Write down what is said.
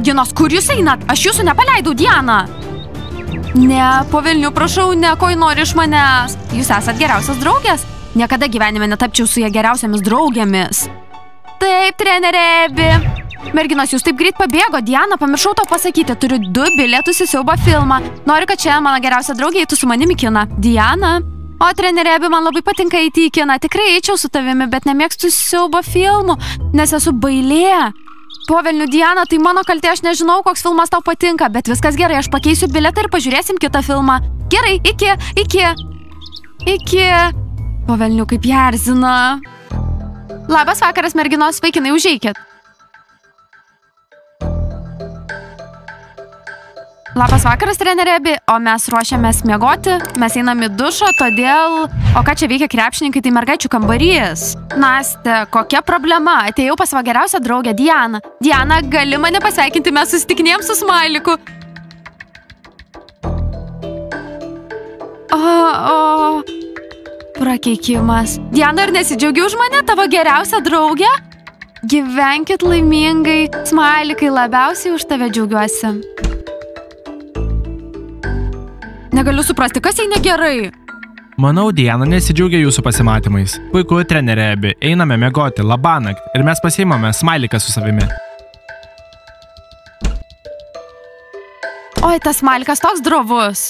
Merginos, kur jūs einat? Aš jūsų nepaleidau, Diana. Ne, po velnių, prašau, ne, ko nori iš manęs. Jūs esat geriausias draugės? Niekada gyvenime netapčiau su jie geriausiamis draugėmis. Taip, trenerė Ebi. Merginos, jūs taip greit pabėgo. Diana, pamiršau tau pasakyti, turiu 2 bilietus į siaubo filmą. Noriu, kad šiandien mano geriausia draugė eitų su manimi į kiną. Diana? O, trenerė Ebi, man labai patinka eiti į kiną. Tikrai eičiau su tavimi, bet nemėgstu siaubo filmų, nes esu bailė. Po velnių, Diana, tai mano kaltė, aš nežinau, koks filmas tau patinka, bet viskas gerai, aš pakeisiu bilietą ir pažiūrėsim kitą filmą. Gerai, iki. Po velnių, kaip ją erzina. Labas vakaras, merginos, vaikinai, užeikit. Labas vakaras, trenerė Ebi, o mes ruošiamės miegoti, mes einam į dušą, todėl... O ką čia veikia krepšininkai, tai mergaičių kambarys. Nastė, kokia problema? Atėjau pas savo geriausią draugę, Diana. Diana, gali mane pasveikinti, mes susitikinėjom su Smailiku. Prakeikimas. Diana, ar nesidžiaugi už mane, tavo geriausia draugė? Gyvenkit laimingai. Smailikai, labiausiai už tave džiaugiuosi. Negaliu suprasti, kas jai negerai. Manau, Diana nesidžiaugia jūsų pasimatymais. Puiku, trenerė Ebi, einame miegoti, labanakt, ir mes pasiimame Smailiką su savimi. Oi, tas Smailikas toks drovus.